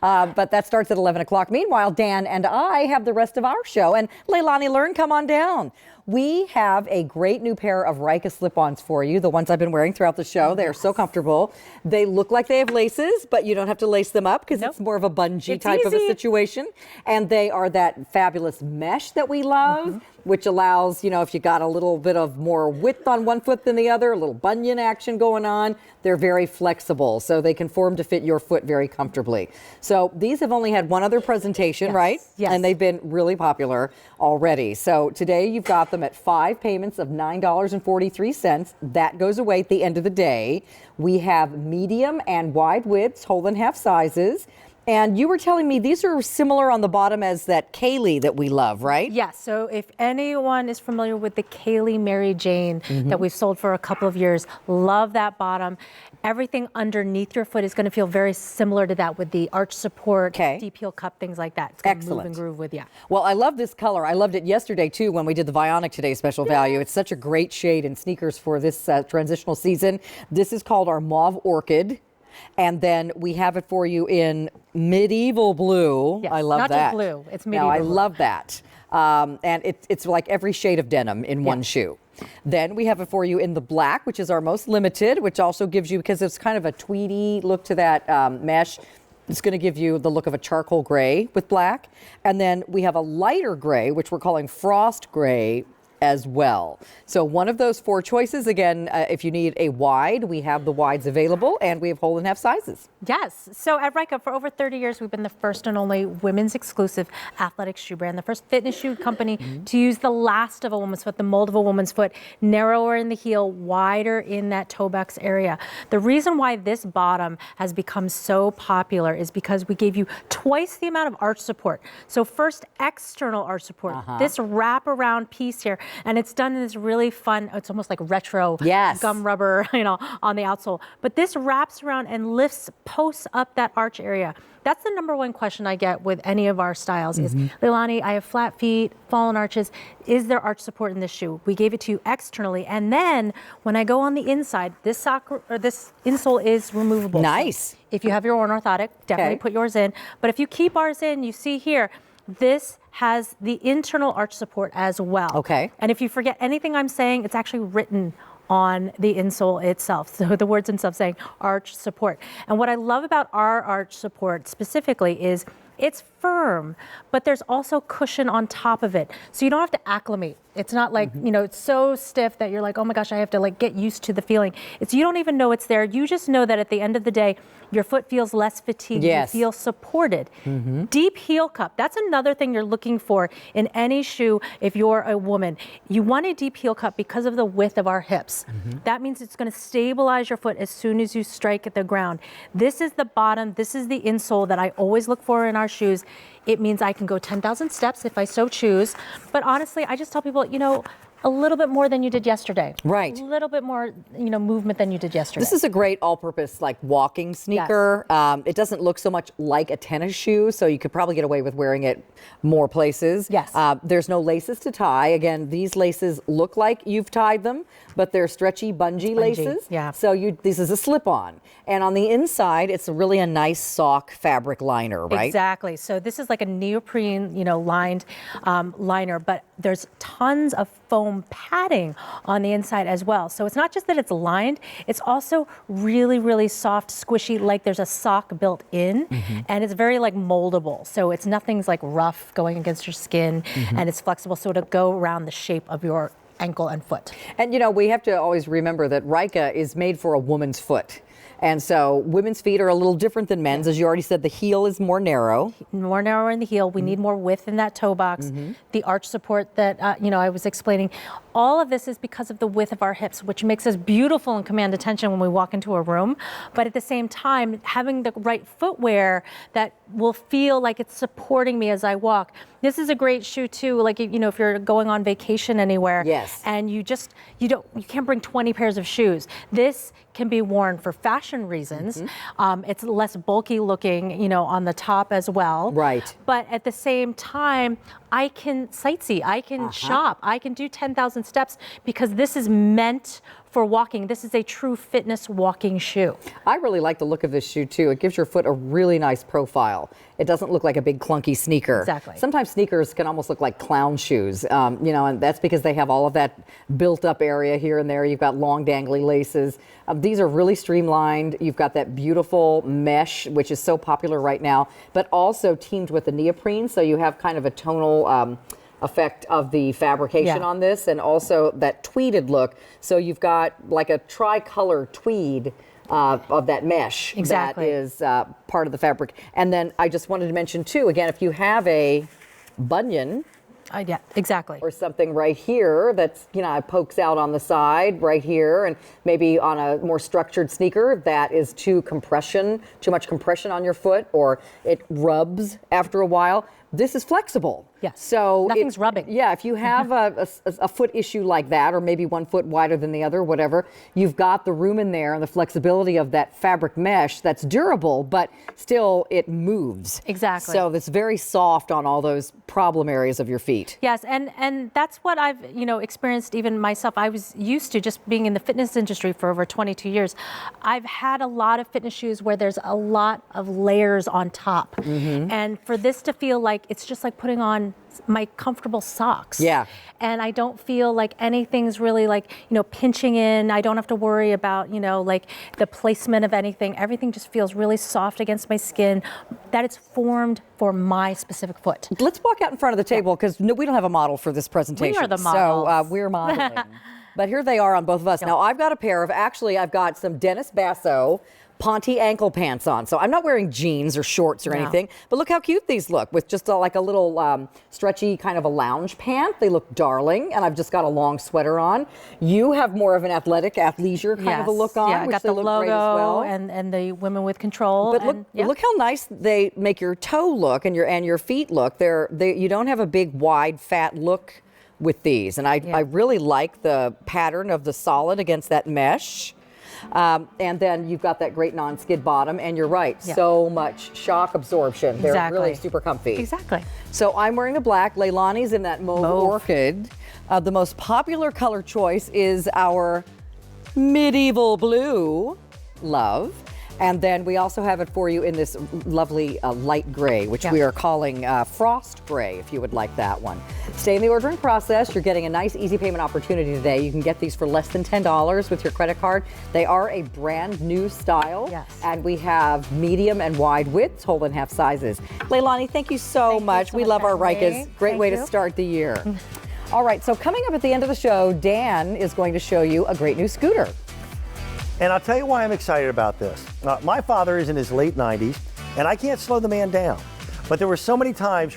But that starts at 11 o'clock. Meanwhile, Dan and I have the rest of our show. And Leilani Learn, come on down. We have a great new pair of Ryka slip-ons for you, the ones I've been wearing throughout the show. They are so comfortable. They look like they have laces, but you don't have to lace them up because it's more of a bungee type of a situation. And they are that fabulous mesh that we love, which allows, if you got a little bit of more width on one foot than the other, a little bunion action going on, they're very flexible. So they can form to fit your foot very comfortably. So these have only had one other presentation, right? Yes. And they've been really popular already. So today you've got them at 5 payments of $9.43. That goes away at the end of the day. We have medium and wide widths, whole and half sizes. And you were telling me these are similar on the bottom as that Kaylee that we love, right? Yes. So if anyone is familiar with the Kaylee Mary Jane that we've sold for a couple of years, love that bottom. Everything underneath your foot is going to feel very similar to that with the arch support, deep heel cup, things like that. It's going to move and groove with you. Well, I love this color. I loved it yesterday, too, when we did the Vionic Today special value. It's such a great shade in sneakers for this transitional season. This is called our Mauve Orchid. And then we have it for you in medieval blue. Yes, I love not that. just blue, it's medieval I blue. love that. And it's like every shade of denim in one shoe. Then we have it for you in the black, which is our most limited, which also gives you, because it's kind of a tweedy look to that mesh, it's going to give you the look of a charcoal gray with black. And then we have a lighter gray, which we're calling frost gray, as well. So one of those 4 choices. Again, if you need a wide, we have the wides available, and we have whole and half sizes. Yes. So at Ryka, for over 30 years, we've been the first and only women's exclusive athletic shoe brand, the first fitness shoe company to use the last of a woman's foot, the mold of a woman's foot, narrower in the heel, wider in that toe box area. The reason why this bottom has become so popular is because we gave you twice the amount of arch support. So first, external arch support, this wraparound piece here, and it's done in this really fun, it's almost like retro gum rubber, on the outsole. But this wraps around and posts up that arch area. That's the number one question I get with any of our styles is, Leilani, I have flat feet, fallen arches. Is there arch support in this shoe? We gave it to you externally. And then when I go on the inside, this insole is removable. Nice. So if you have your own orthotic, definitely put yours in. But if you keep ours in, you see here, this has the internal arch support as well. Okay. And if you forget anything I'm saying, it's actually written on the insole itself. So the words themselves saying arch support. And what I love about our arch support specifically is it's firm, but there's also cushion on top of it. So you don't have to acclimate. It's not like, it's so stiff that you're like, oh my gosh, I have to get used to the feeling. You don't even know it's there. You just know that at the end of the day, your foot feels less fatigued. You feel supported. Deep heel cup. That's another thing you're looking for in any shoe if you're a woman. You want a deep heel cup because of the width of our hips. That means it's going to stabilize your foot as soon as you strike at the ground. This is the bottom. This is the insole that I always look for in our shoes. It means I can go 10,000 steps if I so choose. But honestly, I just tell people, a little bit more than you did yesterday. Right. A little bit more, movement than you did yesterday. This is a great all-purpose walking sneaker. It doesn't look so much like a tennis shoe, so you could probably get away with wearing it more places. Yes. There's no laces to tie. Again, these laces look like you've tied them, but they're stretchy, bungee laces. Yeah. So this is a slip-on. And on the inside, it's really a nice sock fabric liner, right? Exactly. So this is like a neoprene, lined liner, but there's tons of foam padding on the inside as well. So it's not just that it's lined, it's also really, really soft, squishy, like there's a sock built in, and it's very moldable. So it's nothing's rough going against your skin, and it's flexible, so it'll go around the shape of your ankle and foot. And we have to always remember that Ryka is made for a woman's foot. And so women's feet are a little different than men's. As you already said, the heel is more narrow. More narrow in the heel. We need more width in that toe box. The arch support that, I was explaining. All of this is because of the width of our hips, which makes us beautiful and command attention when we walk into a room. But at the same time, having the right footwear that will feel like it's supporting me as I walk. This is a great shoe too, if you're going on vacation anywhere. Yes. And you can't bring 20 pairs of shoes. This can be worn for fashion reasons. It's less bulky looking, on the top as well. Right. But at the same time, I can sightsee, I can shop, I can do 10,000 steps because this is meant for walking. This is a true fitness walking shoe. I really like the look of this shoe too. It gives your foot a really nice profile. It doesn't look like a big clunky sneaker. Exactly. Sometimes sneakers can almost look like clown shoes, and that's because they have all of that built up area here and there. You've got long dangly laces. These are really streamlined. You've got that beautiful mesh, which is so popular right now, but also teamed with the neoprene. So you have kind of a tonal effect of the fabrication on this, and also that tweeded look. So you've got like a tricolor tweed of that mesh that is part of the fabric. And then I just wanted to mention too, again, if you have a bunion, Yeah, exactly. or something right here that's, pokes out on the side right here, and maybe on a more structured sneaker that is too much compression on your foot, or it rubs after a while. This is flexible. Yes. So nothing's rubbing. Yeah, if you have a foot issue like that, or maybe one foot wider than the other, whatever, you've got the room in there and the flexibility of that fabric mesh that's durable, but still it moves. Exactly. So it's very soft on all those problem areas of your feet. Yes, and that's what I've experienced even myself. I was used to just being in the fitness industry for over 22 years. I've had a lot of fitness shoes where there's a lot of layers on top, and for this to feel like it's just like putting on my comfortable socks. Yeah. And I don't feel like anything's really like, pinching in. I don't have to worry about, like the placement of anything. Everything just feels really soft against my skin, that it's formed for my specific foot. Let's walk out in front of the table, because we don't have a model for this presentation. We are the models. So we're modeling. But here they are on both of us. Now I've got a pair of, I've got some Dennis Basso Ponte ankle pants on. So I'm not wearing jeans or shorts or anything, but look how cute these look with just like a little stretchy kind of a lounge pant. They look darling, and I've just got a long sweater on. You have more of an athleisure kind of a look on, yeah, which got they the look logo great as well. and the women with control. But look how nice they make your toe look and your feet look. You don't have a big wide fat look with these, and I really like the pattern of the solid against that mesh. And then you've got that great non-skid bottom, and you're right, so much shock absorption. They're really super comfy. Exactly. So I'm wearing the black. Leilani's in that mauve orchid. The most popular color choice is our medieval blue, love. And then we also have it for you in this lovely light gray, which we are calling frost gray, if you would like that one. Stay in the ordering process. You're getting a nice easy payment opportunity today. You can get these for less than $10 with your credit card. They are a brand new style. Yes. And we have medium and wide widths, whole and half sizes. Leilani, thank you so much. We love our Rykas. Great way to start the year. All right, so coming up at the end of the show, Dan is going to show you a great new scooter. And I'll tell you why I'm excited about this. My father is in his late 90s, and I can't slow the man down. But there were so many times